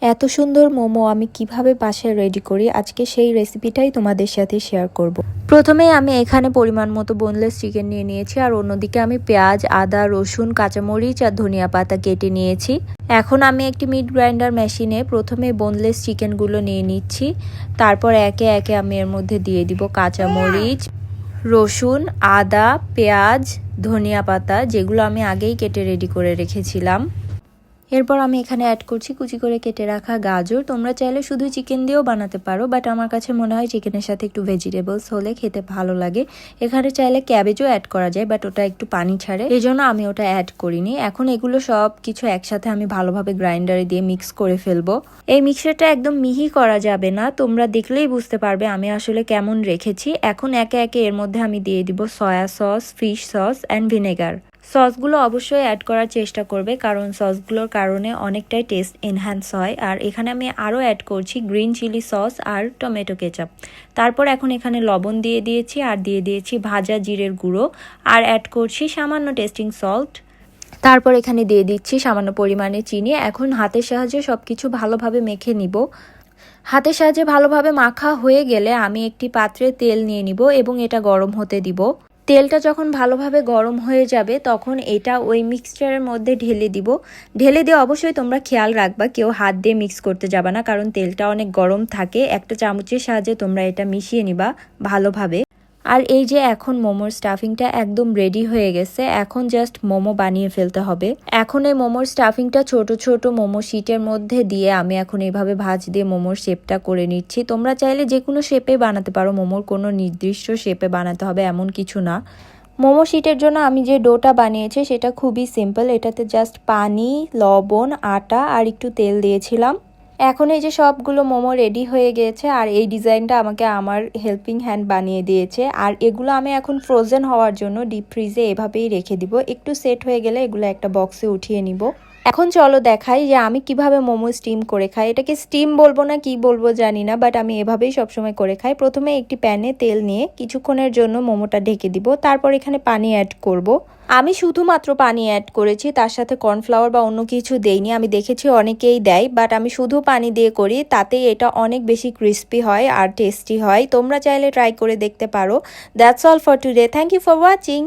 এত সুন্দর মোমো আমি কিভাবে বাসায় রেডি করি আজকে সেই রেসিপিটাই তোমাদের সাথে শেয়ার করব। প্রথমে আমি এখানে পরিমাণ মতো বোনলেস চিকেন নিয়ে নিয়েছি, আর অন্যদিকে আমি পেঁয়াজ, আদা, রসুন, কাঁচামরিচ আর ধনিয়া পাতা কেটে নিয়েছি। এখন আমি একটি মিট গ্রাইন্ডার মেশিনে প্রথমে বোনলেস চিকেনগুলো নিয়ে নিচ্ছি। তারপর একে একে আমি এর মধ্যে দিয়ে দিব কাঁচামরিচ, রসুন, আদা, পেঁয়াজ, ধনিয়া পাতা, যেগুলো আমি আগেই কেটে রেডি করে রেখেছিলাম। এরপর আমি এখানে অ্যাড করছি কুচি করে কেটে রাখা গাজর। তোমরা চাইলে শুধু চিকেন দিয়েও বানাতে পারো, বাট আমার কাছে মনে হয় চিকেনের সাথে একটু ভেজিটেবলস হলে খেতে ভালো লাগে। এখানে চাইলে ক্যাবেজও অ্যাড করা যায়, বাট ওটা একটু পানি ছাড়ে, এই জন্য আমি ওটা অ্যাড করিনি। এখন এগুলো সব কিছু একসাথে আমি ভালোভাবে গ্রাইন্ডারে দিয়ে মিক্স করে ফেলবো। এই মিক্সচারটা একদম মিহি করা যাবে না, তোমরা দেখলেই বুঝতে পারবে আমি আসলে কেমন রেখেছি। এখন একে একে এর মধ্যে আমি দিয়ে দিব soya sauce, fish sauce and vinegar. সসগুলো অবশ্যই অ্যাড করার চেষ্টা করবে, কারণ সসগুলোর কারণে অনেকটাই টেস্ট এনহ্যান্স হয়। আর এখানে আমি আরও অ্যাড করছি গ্রিন চিলি সস আর টমেটো কেচাপ। তারপর এখন এখানে লবণ দিয়ে দিয়েছি, আর দিয়ে দিয়েছি ভাজা জিরের গুঁড়ো, আর অ্যাড করছি সামান্য টেস্টিং সল্ট। তারপর এখানে দিয়ে দিচ্ছি সামান্য পরিমাণে চিনি। এখন হাতের সাহায্যে সব কিছু ভালোভাবে মেখে নিব। হাতের সাহায্যে ভালোভাবে মাখা হয়ে গেলে আমি একটি পাত্রে তেল নিয়ে নিব এবং এটা গরম হতে দিব। তেলটা যখন ভালোভাবে গরম হয়ে যাবে তখন এটা ওই মিক্সচারের মধ্যে ঢেলে দিব। ঢেলে দিয়ে অবশ্যই তোমরা খেয়াল রাখবা কেউ হাত দিয়ে মিক্স করতে যাবা না, কারণ তেলটা অনেক গরম থাকে। একটা চামচের সাহায্যে তোমরা এটা মিশিয়ে নিবা ভালোভাবে। আর এই যে এখন মোমোর স্টাফিংটা একদম রেডি হয়ে গেছে, এখন জাস্ট মোমো বানিয়ে ফেলতে হবে। এখন এই মোমোর স্টাফিংটা ছোট ছোট মোমো শিটের মধ্যে দিয়ে আমি এখন এইভাবে ভাঁজ দিয়ে মোমোর শেপটা করে নিচ্ছি। তোমরা চাইলে যে কোনো শেপে বানাতে পারো, মোমোর কোনো নির্দিষ্ট শেপে বানাতে হবে এমন কিছু না। মোমো শিটের জন্য আমি যে ডোটা বানিয়েছি সেটা খুবই সিম্পল। এটাতে জাস্ট পানি, লবণ, আটা আর একটু তেল দিয়েছিলাম। এখন এই যে সবগুলো মোমো রেডি হয়ে গিয়েছে, আর এই ডিজাইনটা আমাকে আমার হেল্পিং হ্যান্ড বানিয়ে দিয়েছে। আর এগুলো আমি এখন ফ্রোজেন হওয়ার জন্য ডিপ ফ্রিজে এভাবেই রেখে দিব। একটু সেট হয়ে গেলে এগুলো একটা বক্সে উঠিয়ে নিব। এখন চলো দেখাই যে আমি কিভাবে মোমো স্টিম করে খাই। এটাকে স্টিম বলবো না কি বলবো জানি না, বাট আমি এভাবেই সবসময় করে খাই। প্রথমে একটি প্যানে তেল নিয়ে কিছুক্ষণের জন্য মোমোটা ঢেকে দিব, তারপর এখানে পানি অ্যাড করব। আমি শুধুমাত্র পানি অ্যাড করেছি, তার সাথে কর্নফ্লাওয়ার বা অন্য কিছু দেইনি। আমি দেখেছি অনেকেই দেয়, বাট আমি শুধু পানি দিয়ে করি, তাতেই এটা অনেক বেশি ক্রিস্পি হয় আর টেস্টি হয়। তোমরা চাইলে ট্রাই করে দেখতে পারো। That's all for today. Thank you for watching.